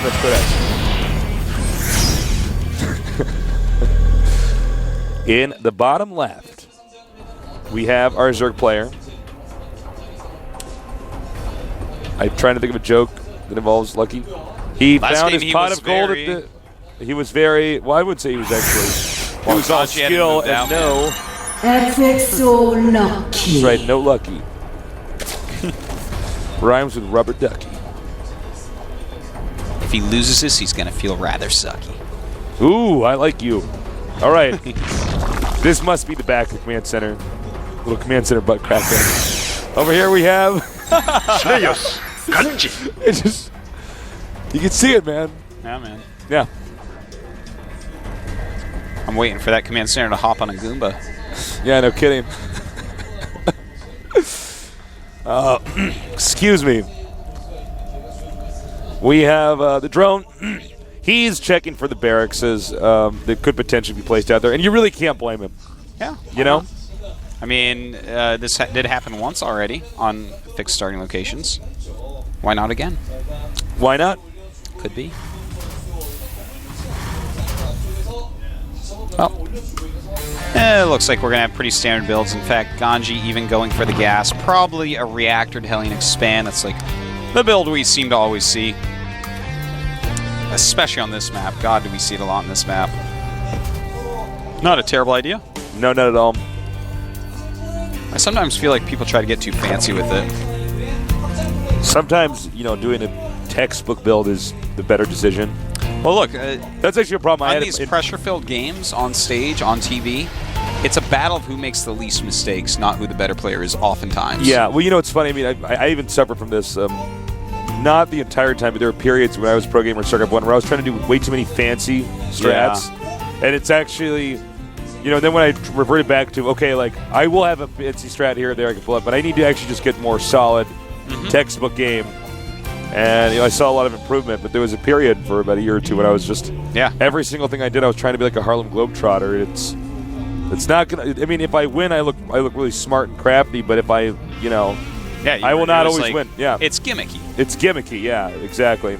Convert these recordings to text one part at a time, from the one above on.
pretty much could have. In the bottom left, we have our Zerg player. I'm trying to think of a joke that involves Lucky. He found his pot of gold at the... He was very... Well, I would say he was actually... Well, he was all skill and no... So lucky. That's right, no Lucky. Rhymes with rubber ducky. If he loses this, he's going to feel rather sucky. Ooh, I like you. All right. This must be the back of the command center. Little command center butt crack there. Over here we have... GanZI. It just... You can see it, man. Yeah, man. Yeah. I'm waiting for that command center to hop on a Goomba. Yeah, no kidding. Excuse me. We have the drone. He's checking for the barracks that could potentially be placed out there, and you really can't blame him. Yeah. You know? I mean, this did happen once already on fixed starting locations. Why not again? Why not? Could be. Well, it looks like we're going to have pretty standard builds. In fact, GanZI even going for the gas. Probably a reactor to Hellion Expand. That's like the build we seem to always see. Especially on this map. God, do we see it a lot on this map. Not a terrible idea. No, not at all. I sometimes feel like people try to get too fancy with it. Sometimes, you know, doing a textbook build is the better decision. Well, look, that's actually a problem I had on these pressure-filled games on stage, on TV. It's a battle of who makes the least mistakes, not who the better player is oftentimes. Yeah, well, you know, it's funny. I mean, I even suffer from this. Not the entire time, but there were periods when I was pro gamer Starcraft 1 where I was trying to do way too many fancy strats. Yeah. And it's actually, you know, then when I reverted back to, okay, like, I will have a fancy strat here or there I can pull up, but I need to actually just get more solid textbook game. And, you know, I saw a lot of improvement, but there was a period for about a year or two when I was just, every single thing I did, I was trying to be like a Harlem Globetrotter. It's not gonna. I mean, if I win, I look really smart and crafty. But if I, you know, I will not always win. Yeah, it's gimmicky. It's gimmicky. Yeah, exactly.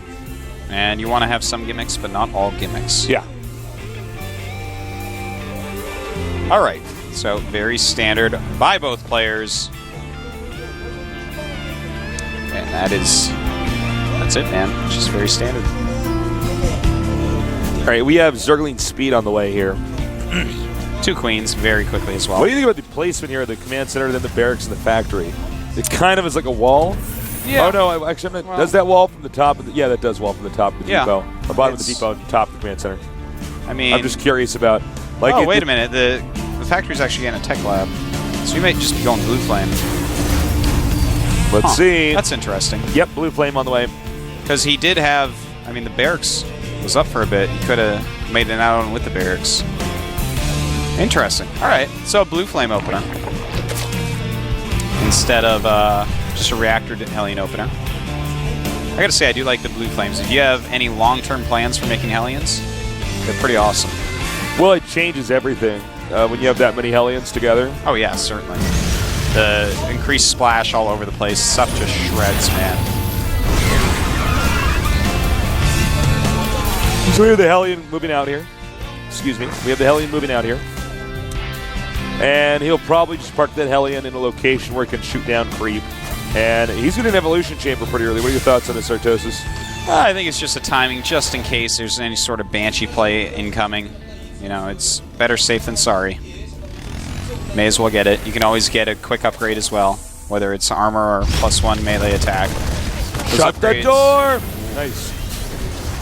And you want to have some gimmicks, but not all gimmicks. Yeah. All right. So very standard by both players, and that's it, man. It's just very standard. All right, we have Zergling Speed on the way here. 2 queens very quickly as well. What do you think about the placement here of the command center, then the barracks and the factory? It kind of is like a wall. Yeah. Oh, no, actually, does that wall from the top? Yeah, that does wall from the top of the depot. Or bottom of the depot and top of the command center. I mean... I'm just curious about... Like, oh, wait a minute. The factory's actually in a tech lab. So we might just be going blue flame. Let's see. That's interesting. Yep, blue flame on the way. Because he did have... I mean, the barracks was up for a bit. He could have made an add-on with the barracks. Interesting. All right, so a blue flame opener instead of just a reactor Hellion opener. I gotta say, I do like the blue flames. If you have any long-term plans for making Hellions, they're pretty awesome. Well, it changes everything when you have that many Hellions together. Oh yeah, certainly. The increased splash all over the place, stuff just shreds, man. So we have the Hellion moving out here. Excuse me. We have the Hellion moving out here. And he'll probably just park that Hellion in a location where he can shoot down creep. And he's going to an evolution chamber pretty early. What are your thoughts on this, Artosis? I think it's just a timing, just in case there's any sort of Banshee play incoming. You know, it's better safe than sorry. May as well get it. You can always get a quick upgrade as well, whether it's armor or +1 melee attack. Shut the door! Nice.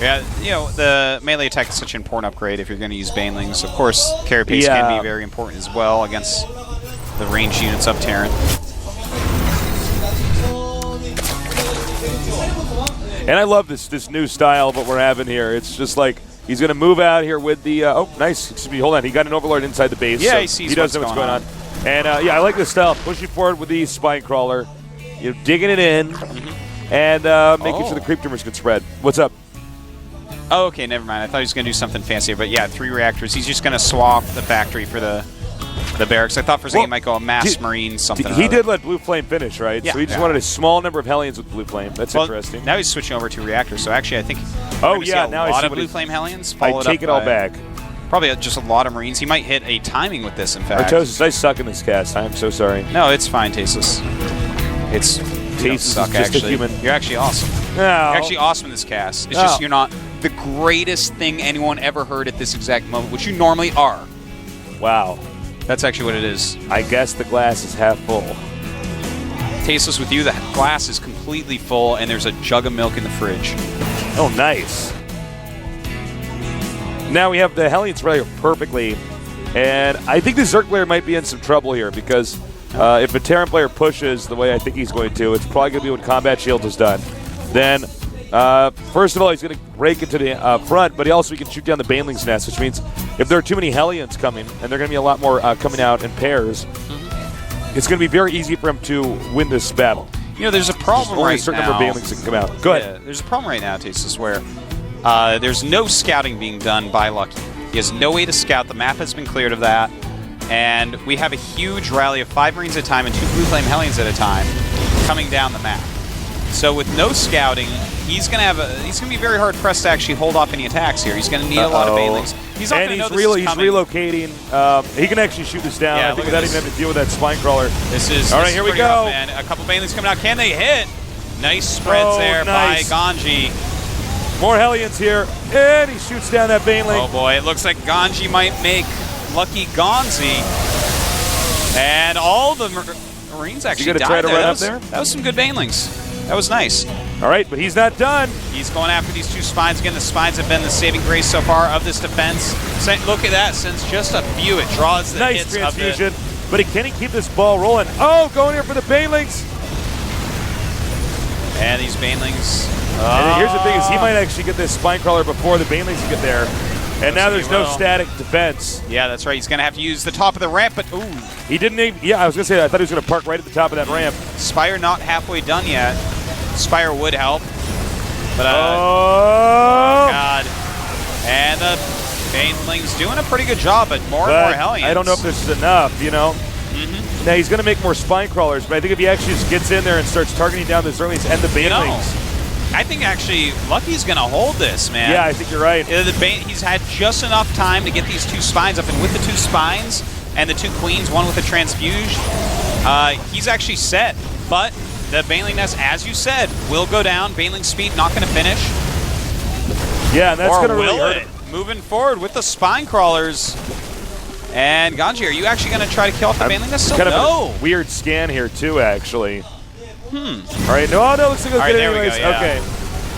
Yeah, you know, the melee attack is such an important upgrade if you're going to use Banelings. Of course, Carapace can be very important as well against the ranged units of Terran. And I love this new style of what we're having here. It's just like he's going to move out here with the... oh, nice. Excuse me, hold on. He got an Overlord inside the base. Yeah, so he sees he does know what's going on. And, yeah, I like this style. Pushing forward with the Spine Crawler. You know, digging it in. And making sure the creep tumors can spread. What's up? Oh, okay, never mind. I thought he was going to do something fancy. But yeah, 3 reactors. He's just going to swap the factory for the the barracks. I thought for a second he might go a mass marine something. He did let Blue Flame finish, right? Yeah. So he just wanted a small number of Hellions with Blue Flame. That's interesting. Now he's switching over to reactors. So actually, I think now a I lot see of what Blue he's- Flame Hellions. I followed take up it all by back. Probably just a lot of marines. He might hit a timing with this. In fact, Artosis, I suck in this cast. I'm so sorry. no, it's fine, Tasteless. It's you don't Tasteless suck is just a actually. human. You're actually awesome. No. You're actually awesome in this cast. It's just you're not the greatest thing anyone ever heard at this exact moment, which you normally are. Wow. That's actually what it is. I guess the glass is half full. Tasteless with you, the glass is completely full, and there's a jug of milk in the fridge. Oh, nice. Now we have the Hellions right here perfectly, and I think the Zerg player might be in some trouble here because if a Terran player pushes the way I think he's going to, it's probably going to be when Combat Shield is done. Then, first of all, he's going to break into the front, but he also can shoot down the Baneling's Nest, which means if there are too many Hellions coming, and there are going to be a lot more coming out in pairs, it's going to be very easy for him to win this battle. You know, there's a problem Only right a certain now. number of Banelings that can come out. Go ahead. Yeah, there's a problem right now, Tasteless, where there's no scouting being done by Lucky. He has no way to scout. The map has been cleared of that. And we have a huge rally of 5 Marines at a time and 2 Blue Flame Hellions at a time coming down the map. So with no scouting, he's going to be very hard pressed to actually hold off any attacks here. He's going to need a lot of Banelings. He's not going to know this is coming. He's relocating. He can actually shoot this down. Yeah, I think without even having to deal with that spine crawler. This is all right. Here we pretty go. rough, man. A couple Banelings coming out. Can they hit? Nice spreads there nice. by GanZI. More Hellions here, and he shoots down that Baneling. Oh boy, it looks like GanZI might make Lucky GanZI. And all the Marines actually died try to there. run That up was, there? that was some good Banelings. That was nice. All right, but he's not done. He's going after these 2 spines. Again, the spines have been the saving grace so far of this defense. Look at that. Since just a few, it draws the Nice hits transfusion. of But can he keep this ball rolling? Oh, going here for the Banelings. and these Banelings. And here's the thing is he might actually get this spine crawler before the Banelings get there. And now there's no static defense. Yeah, that's right. He's going to have to use the top of the ramp, but ooh. He didn't even, I was going to say, I thought he was going to park right at the top of that ramp. Spire not halfway done yet. Spire would help. But, oh, God. And the Baneling's doing a pretty good job, but more and more Hellions. I don't know if this is enough, you know. Now he's going to make more spine crawlers, but I think if he actually just gets in there and starts targeting down the Zerlings and the Banelings. I think actually Lucky's going to hold this, man. Yeah, I think you're right. He's had just enough time to get these 2 spines up, and with the 2 spines and the 2 queens, one with a transfuge, he's actually set. But the Baneling Nest, as you said, will go down. Baneling speed not going to finish. Yeah, and that's going to really will hurt it? him. Moving forward with the spine crawlers. And GanZI, are you actually going to try to kill off the Baneling Nest still? Kind of No. a weird scan here too, actually. All right, no, looks like it was good there we anyways. go, yeah. Okay.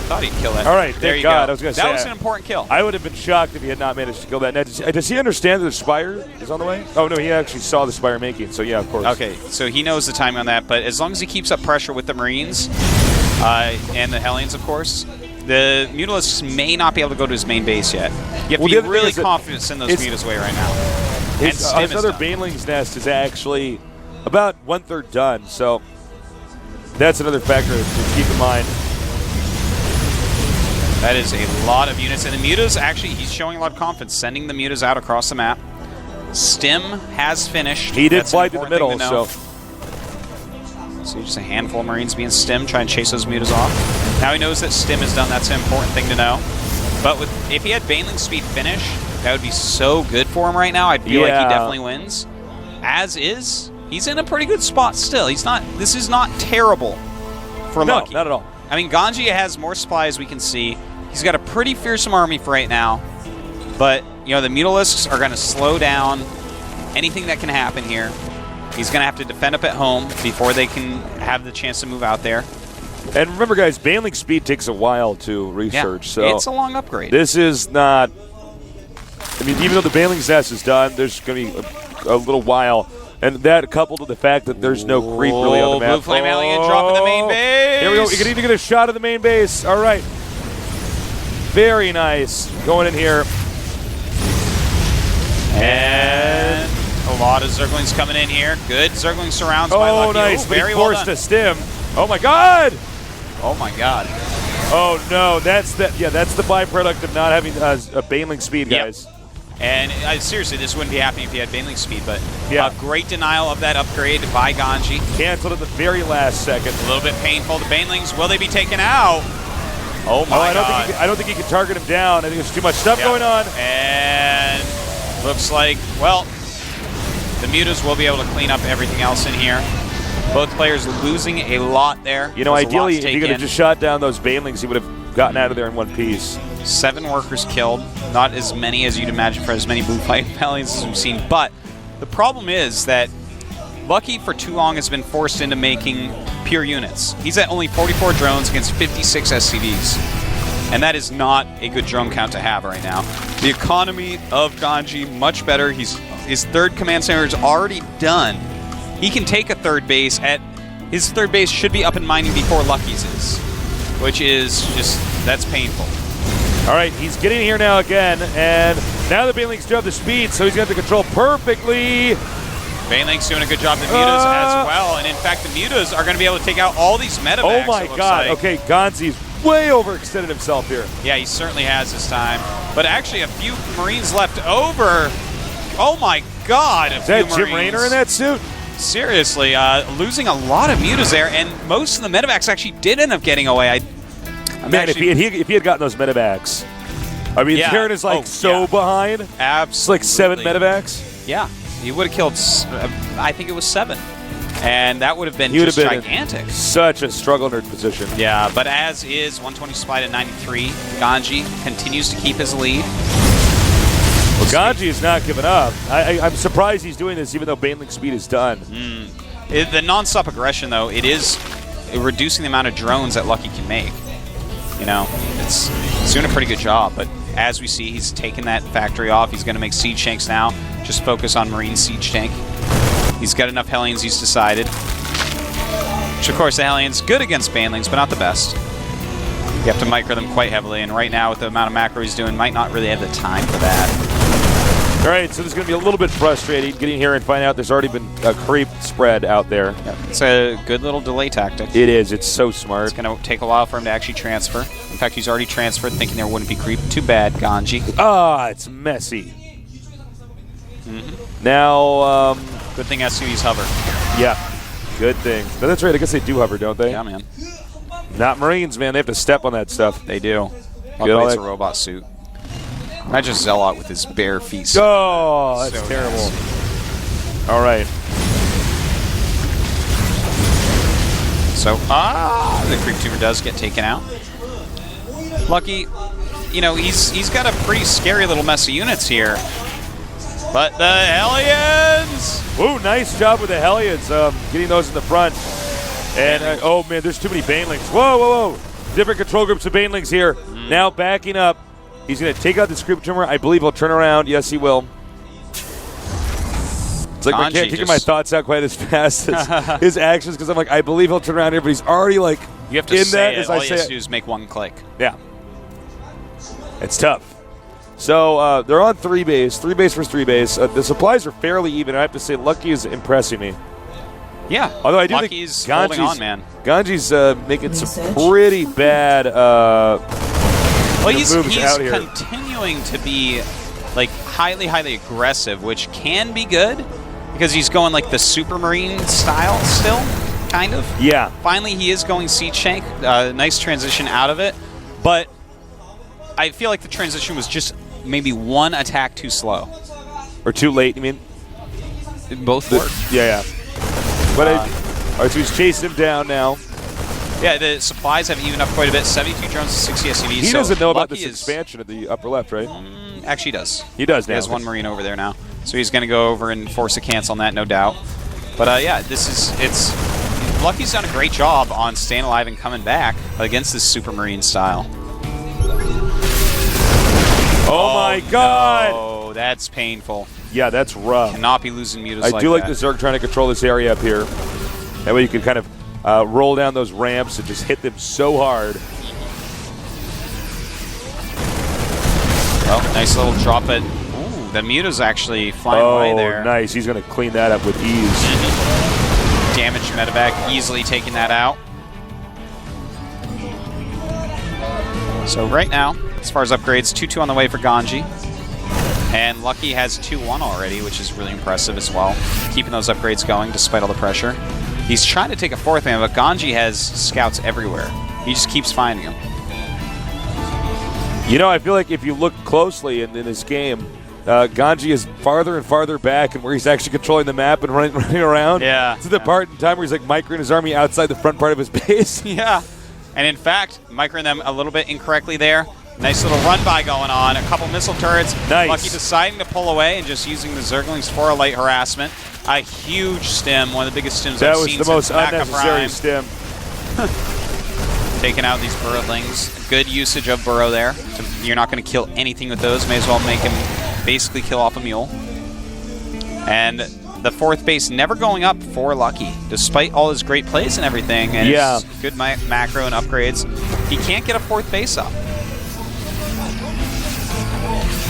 Thought he'd kill that. All right, there thank you God. go. I was going to say that was an important kill. I would have been shocked if he had not managed to kill that. Now, does he understand that the Spire is on the way? Oh no, he actually saw the Spire making. So yeah, of course. Okay, so he knows the timing on that, but as long as he keeps up pressure with the Marines and the Hellions, of course, the Mutalisks may not be able to go to his main base yet. You have to be really confident to send those Mutas away right now. His other Baneling's Nest is actually about 1/3 done, so that's another factor to keep in mind. That is a lot of units. And the Mutas, actually, he's showing a lot of confidence, sending the Mutas out across the map. Stim has finished. He did That's fly to the middle, so just a handful of Marines being Stim, trying to chase those Mutas off. Now he knows that Stim is done. That's an important thing to know. But if he had Baneling speed finish, that would be so good for him right now. I feel like he definitely wins. As is, he's in a pretty good spot still. This is not terrible for Lucky. No, not at all. I mean, GanZI has more supply, as we can see. He's got a pretty fearsome army for right now. But, you know, the Mutalisks are going to slow down anything that can happen here. He's going to have to defend up at home before they can have the chance to move out there. And remember, guys, Baneling speed takes a while to research. Yeah, so it's a long upgrade. This is not... I mean, even though the Baneling's Nest is done, there's going to be a little while. And that coupled with the fact that there's no creep really on the map. Blue Flame Alien dropping the main base. Here we go. You can even get a shot of the main base. All right. Very nice. Going in here. And a lot of Zerglings coming in here. Good Zergling surrounds by Lucky. Nice. Ooh, very forced well done. a stim. Oh, my God. Oh, my God. Oh, no. That's the byproduct of not having a Baneling speed, guys. And seriously, this wouldn't be happening if he had Baneling speed, but Yeah. great denial of that upgrade by GanZI. Canceled at the very last second. A little bit painful. The Banelings, will they be taken out? Oh my god. I don't think he can target him down. I think there's too much stuff going on. And looks like, well, the Mutas will be able to clean up everything else in here. Both players losing a lot there. You know, There's a lot ideally, to if he take could have in. just shot down those Banelings, he would have gotten out of there in one piece. 7 workers killed. Not as many as you'd imagine for as many blue fight Valiants as we've seen. But the problem is that Lucky for too long has been forced into making pure units. He's at only 44 drones against 56 SCVs. And that is not a good drone count to have right now. The economy of GanZI, much better. His 3rd command center is already done. He can take a 3rd base. His 3rd base should be up and mining before Lucky's is. Which is just, that's painful. All right, he's getting here now again, and now the Banelings do have the speed, so he's got to control perfectly. Baneling's doing a good job. The Mutas as well, and in fact, the Mutas are going to be able to take out all these medevacs. Oh my god, like. okay, GanZI's way overextended himself here. Yeah, he certainly has this time. But actually, a few Marines left over. Oh my god, Is that Jim Raynor in that suit? Seriously, losing a lot of Mutas there, and most of the medevacs actually did end up getting away. Man, if he had gotten those medevacs, I mean, Yeah. Karen is like behind. Absolutely. It's like 7 medevacs. Yeah, he would have killed, I think it was 7. And that would have been He would just have been gigantic. in such a struggle nerd position. Yeah, but as is, 120 supplied at 93. GanZI continues to keep his lead. Well, GanZI is not giving up. I'm surprised he's doing this, even though Baneling speed is done. The non-stop aggression, though, it is reducing the amount of drones that Lucky can make. You know, it's doing a pretty good job, but as we see, he's taken that factory off. He's going to make siege tanks now. Just focus on Marine siege tank. He's got enough Hellions, he's decided. Which, of course, the Hellions, good against Banelings, but not the best. You have to micro them quite heavily, and right now, with the amount of macro he's doing, might not really have the time for that. All right, so this is going to be a little bit frustrating getting here and find out there's already been a creep spread out there. Yep. It's a good little delay tactic. It is. It's so smart. It's going to take a while for him to actually transfer. In fact, he's already transferred, thinking there wouldn't be creep. Too bad, GanZI. Ah, it's messy. Now, Good thing SUVs hover. yeah, good thing. But that's right. I guess they do hover, don't they? Yeah, man. Not Marines, man. They have to step on that stuff. They do. all Luckily, it's that- a robot suit. Imagine Zealot with his bare feet. Oh, that's So terrible. nasty. All right. So, the creep tumor does get taken out. Lucky, you know, he's got a pretty scary little mess of units here. But the Hellions! Ooh, nice job with the Hellions, getting those in the front. And, oh, man, there's too many Banelings. Whoa, whoa, whoa. Different control groups of Banelings here. Now backing up. He's going to take out the creep tumor. I believe he'll turn around. Yes, he will. It's like I can't take my thoughts out quite as fast as his actions because I'm like, I believe he'll turn around here, but he's already like You have to in say that it. as All I you say have it. to do is make one click. Yeah. It's tough. So they're on 3 base, 3 base versus 3 base. The supplies are fairly even. I have to say, Lucky is impressing me. Yeah. Although I do Lucky's think holding on, man. GanZI's making some pretty bad He's moves out here. continuing to be like highly aggressive, which can be good because he's going like the Supermarine style still, kind of. Yeah. Finally, he is going siege tank. Nice transition out of it, but I feel like the transition was just maybe one attack too slow. Or too late, you mean? Both work. Yeah. But all right, so he's chasing him down now. Yeah, the supplies have evened up quite a bit. 72 drones and 60 SCVs. He doesn't know about Lucky this expansion at the upper left, right? Actually, he does. He does now. He has one Marine over there now. So he's going to go over and force a cancel on that, no doubt. But yeah, Lucky's done a great job on staying alive and coming back against this Supermarine style. Oh my God! Oh, that's painful. Yeah, that's rough. Cannot be losing mutas like that. I do like the Zerg trying to control this area up here. That way you can kind of roll down those ramps and just hit them so hard. Well, nice little drop it. Ooh, the muta's actually flying away there. Oh, nice. He's going to clean that up with ease. Damaged medevac, easily taking that out. So right now, as far as upgrades, 2-2 on the way for GanZI. And Lucky has 2-1 already, which is really impressive as well. Keeping those upgrades going despite all the pressure. He's trying to take a 4th man, but GanZI has scouts everywhere. He just keeps finding them. You know, I feel like if you look closely in this game, GanZI is farther and farther back and where he's actually controlling the map and running around. Yeah. To the part in time where he's like microing his army outside the front part of his base. Yeah. And in fact, microing them a little bit incorrectly there. Nice little run-by going on. A couple missile turrets. Nice. Lucky deciding to pull away and just using the Zerglings for a light harassment. A huge stim, one of the biggest stims I've seen That was since the most Backup unnecessary Prime. stim. Taking out these Burrowlings. Good usage of Burrow there. You're not going to kill anything with those. May as well make him basically kill off a mule. And the 4th base never going up for Lucky, despite all his great plays and everything, and his good macro and upgrades. He can't get a 4th base up.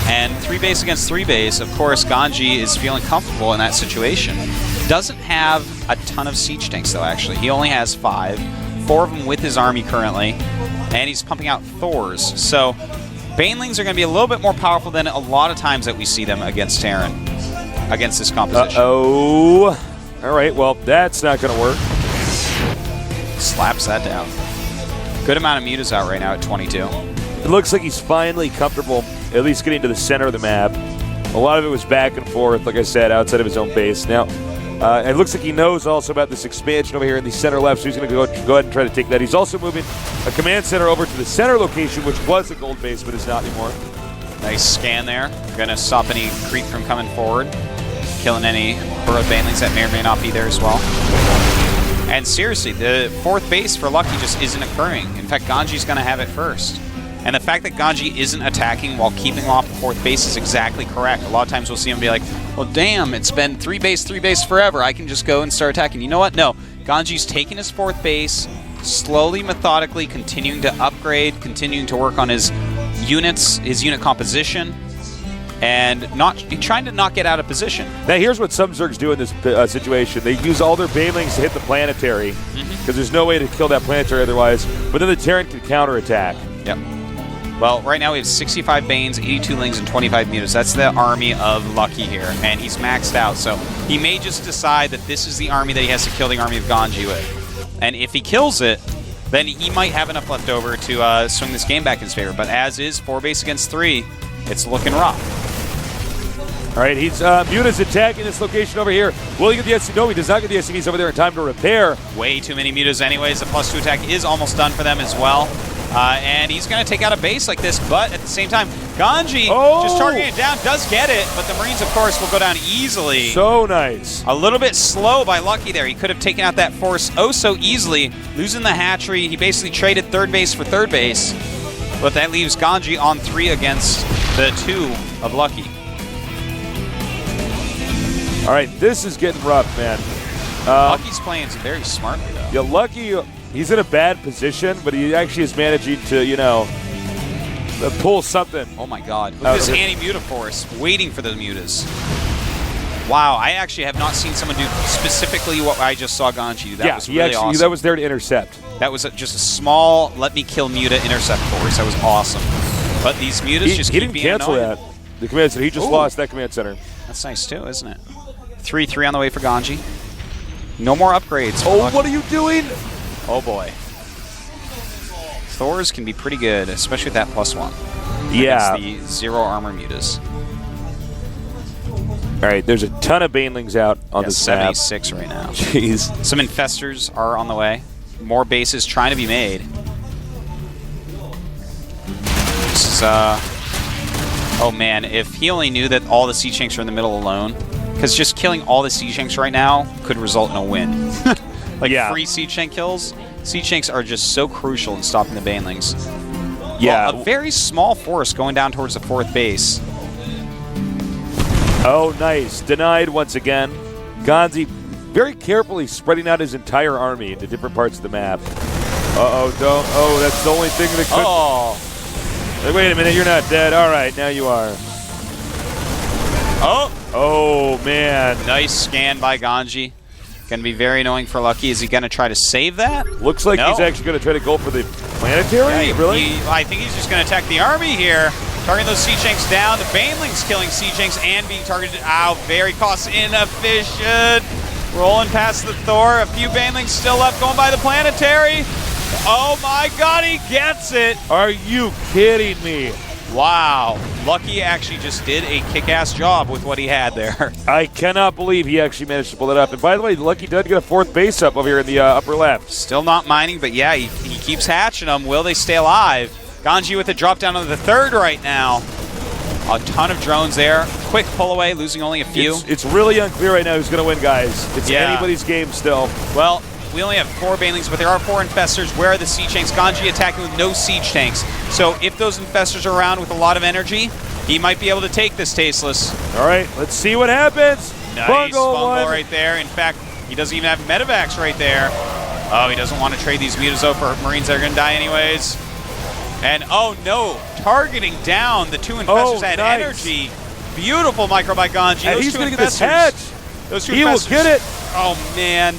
And 3 base against 3 base, of course, GanZI is feeling comfortable in that situation. Doesn't have a ton of siege tanks, though, actually. He only has 5. 4 of them with his army currently. And he's pumping out Thors. So Banelings are going to be a little bit more powerful than a lot of times that we see them against Terran, against this composition. Uh-oh. All right, well, that's not going to work. Slaps that down. Good amount of mutas out right now at 22. It looks like he's finally comfortable, at least getting to the center of the map. A lot of it was back and forth, like I said, outside of his own base. Now, it looks like he knows also about this expansion over here in the center left, so he's going to go ahead and try to take that. He's also moving a command center over to the center location, which was a gold base, but is not anymore. Nice scan there. Going to stop any creep from coming forward. Killing any burrowed banelings that may or may not be there as well. And seriously, the 4th base for Lucky just isn't occurring. In fact, GanZI's going to have it first. And the fact that GanZI isn't attacking while keeping off the 4th base is exactly correct. A lot of times we'll see him be like, well, damn, it's been 3 base forever. I can just go and start attacking. You know what? No. GanZI's taking his 4th base, slowly, methodically, continuing to upgrade, continuing to work on his units, his unit composition, and trying to not get out of position. Now, here's what some Zergs do in this situation. They use all their Banelings to hit the planetary, because there's no way to kill that planetary otherwise, but then the Terran can counterattack. Yep. Well, right now we have 65 Banes, 82 Lings, and 25 Mutas. That's the army of Lucky here, and he's maxed out. So he may just decide that this is the army that he has to kill the army of GanZI with. And if he kills it, then he might have enough left over to swing this game back in his favor. But as is, 4 base against 3, it's looking rough. All right, he's Muta's attacking this location over here. Will he get the SC? No, he does not get the SCVs over there in time to repair. Way too many Mutas anyways. The +2 attack is almost done for them as well. And he's going to take out a base like this, but at the same time, GanZI just targeting it down, does get it, but the Marines, of course, will go down easily. So nice. A little bit slow by Lucky there. He could have taken out that force oh so easily, losing the hatchery. He basically traded 3rd base for 3rd base, but that leaves GanZI on 3 against the 2 of Lucky. All right, this is getting rough, man. Lucky's playing very smartly, though. Yeah, Lucky, he's in a bad position, but he actually is managing to, you know, pull something. Oh my god. Look at this anti-muta force waiting for the mutas. Wow, I actually have not seen someone do specifically what I just saw GanZI do. That was really awesome. That was there to intercept. That was just a small let me kill muta intercept force. That was awesome. But these mutas just keep being cancel annoying. that. The command center. He just lost that command center. That's nice too, isn't it? 3-3 on the way for GanZI. No more upgrades. Oh, what are you doing? Oh boy. Thors can be pretty good, especially with that +1. Yeah. Against the 0 armor mutas. All right, there's a ton of Banelings out on this map. 76 right now. Jeez. Some infestors are on the way. More bases trying to be made. This is, oh man, if he only knew that all the siege tanks are in the middle alone, because just killing all the siege tanks right now could result in a win. Free siege tank kills. Siege tanks are just so crucial in stopping the Banelings. Yeah. Well, a very small force going down towards the 4th base. Oh, nice. Denied once again. GanZI very carefully spreading out his entire army into different parts of the map. Uh-oh, don't. Oh, that's the only thing that could. Oh. Hey, wait a minute, you're not dead. All right, now you are. Oh. Oh, man. Nice scan by GanZI. Going to be very annoying for Lucky. Is he going to try to save that? Looks like he's actually going to try to go for the planetary. Yeah, really? I think he's just going to attack the army here. Targeting those Siege Tanks down. The Banelings killing Siege Tanks and being targeted. Ow, very cost inefficient. Rolling past the Thor. A few Banelings still left going by the Planetary. Oh my god, he gets it. Are you kidding me? Wow. Lucky actually just did a kick-ass job with what he had there. I cannot believe he actually managed to pull it up. And by the way, Lucky did get a 4th base up over here in the upper left. Still not mining, but yeah, he keeps hatching them. Will they stay alive? GanZI with a drop down on the 3rd right now. A ton of drones there. Quick pull away, losing only a few. It's really unclear right now who's going to win, guys. It's anybody's game still. Well, we only have 4 Banelings, but there are 4 Infestors. Where are the Siege Tanks? GanZI attacking with no Siege Tanks. So if those Infestors are around with a lot of energy, he might be able to take this Tasteless. All right, let's see what happens. Nice Bungle fumble right there. In fact, he doesn't even have Medivacs right there. Oh, he doesn't want to trade these mutas though for Marines that are going to die anyways. And oh no, targeting down the 2 Infestors had energy. Beautiful micro by GanZI. And he's going to get this hatch. Those 2 He Infestors. will get it. Oh man.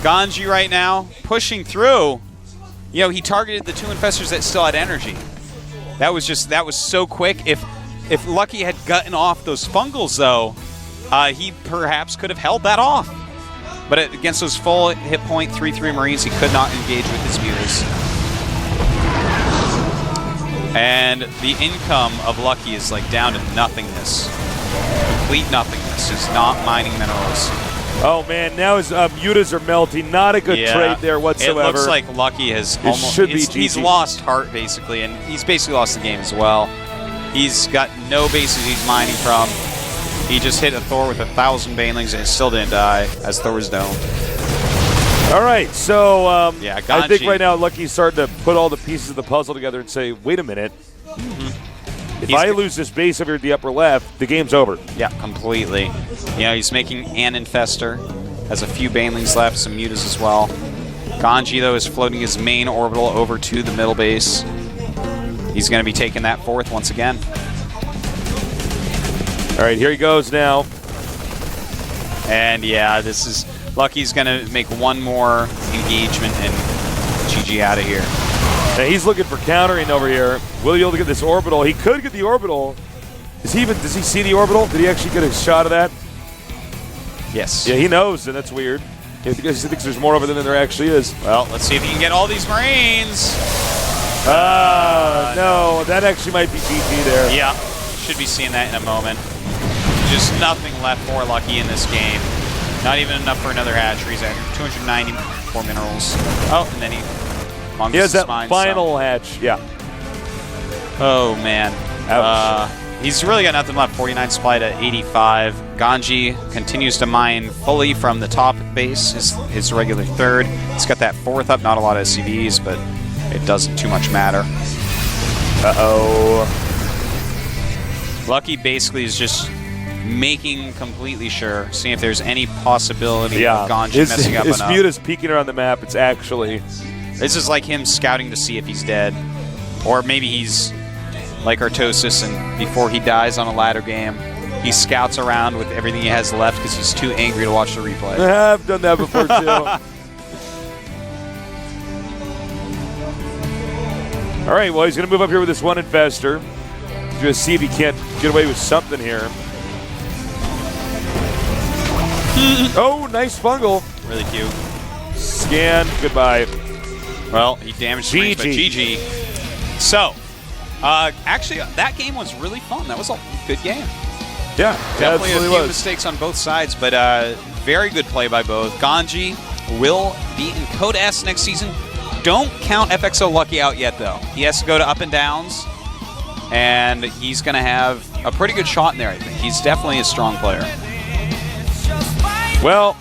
GanZI right now pushing through. You know, he targeted the 2 Infestors that still had energy. That was so quick. If Lucky had gotten off those fungals though, he perhaps could have held that off. But against those full hit point 3/3 Marines, he could not engage with his mutas. And the income of Lucky is like down to nothingness. Complete nothingness. He's not mining minerals. Oh man, now his mutas are melting. Not a good trade there whatsoever. It looks like Lucky has he's lost heart basically, and he's basically lost the game as well. He's got no bases he's mining from. He just hit a Thor with 1,000 Banelings and it still didn't die as Thor's dome. All right, so yeah, I think right now Lucky's starting to put all the pieces of the puzzle together and say, wait a minute. If I lose this base over at the upper left, the game's over. Yeah, completely. You know, he's making an Infestor. Has a few Banelings left, some mutas as well. GanZI, though, is floating his main orbital over to the middle base. He's going to be taking that 4th once again. All right, here he goes now. And yeah, this is Lucky's going to make one more engagement and GG out of here. Now he's looking for countering over here. Will he be able to get this orbital? He could get the orbital. Does he see the orbital? Did he actually get a shot of that? Yes. Yeah, he knows, and that's weird. He thinks there's more over there than there actually is. Well, let's see if he can get all these Marines. No, that actually might be GG there. Yeah, should be seeing that in a moment. Just nothing left for Lucky in this game. Not even enough for another hatchery. He's at 294 minerals. Oh, and then he has that final hatch. Yeah. Oh, man. Ouch. He's really got nothing left. 49 supply to 85. GanZI continues to mine fully from the top base, his regular 3rd. He's got that 4th up. Not a lot of SCVs, but it doesn't too much matter. Uh-oh. Lucky basically is just making completely sure, seeing if there's any possibility of GanZI messing up his enough. mute is peeking around the map. It's actually... This is like him scouting to see if he's dead. Or maybe he's like Artosis, and before he dies on a ladder game, he scouts around with everything he has left because he's too angry to watch the replay. I've done that before, too. All right, well, he's going to move up here with this 1 Infestor. He's going to see if he can't get away with something here. Oh, nice fungal. Really cute. Scan, goodbye. Well, he damaged Springs, but GG. So, actually, that game was really fun. That was a good game. Yeah, definitely a few mistakes on both sides, but very good play by both. GanZI will be in Code S next season. Don't count FXO Lucky out yet, though. He has to go to up and downs, and he's going to have a pretty good shot in there, I think. He's definitely a strong player. Well,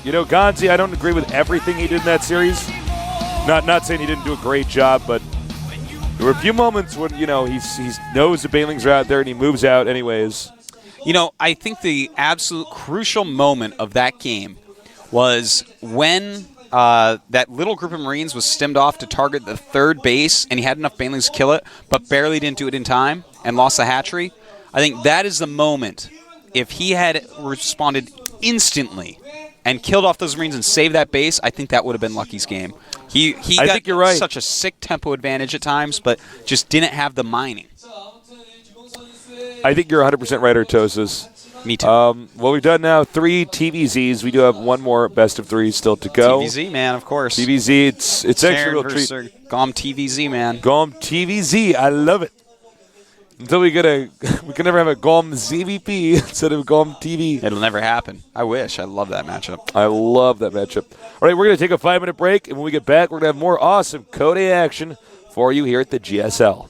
you know, GanZI, I don't agree with everything he did in that series. Not saying he didn't do a great job, but there were a few moments when, you know, he knows the Banelings are out there and he moves out anyways. You know, I think the absolute crucial moment of that game was when that little group of Marines was stemmed off to target the 3rd base, and he had enough Banelings to kill it, but barely didn't do it in time and lost the hatchery. I think that is the moment. If he had responded instantly and killed off those Marines and saved that base, I think that would have been Lucky's game. He got think you're right. Such a sick tempo advantage at times, but just didn't have the mining. I think you're 100% right, Artosis. Me too. Well, we've done now 3 TVZs. We do have one more best of 3 still to go. TVZ, man, of course. TVZ, it's actually a real treat. GOMTVZ, man. GOMTVZ, I love it. Until we can never have a GOMZVP instead of GOMTV. It'll never happen. I wish. I love that matchup. I love that matchup. All right, we're going to take a 5-minute break, and when we get back, we're going to have more awesome Code A action for you here at the GSL.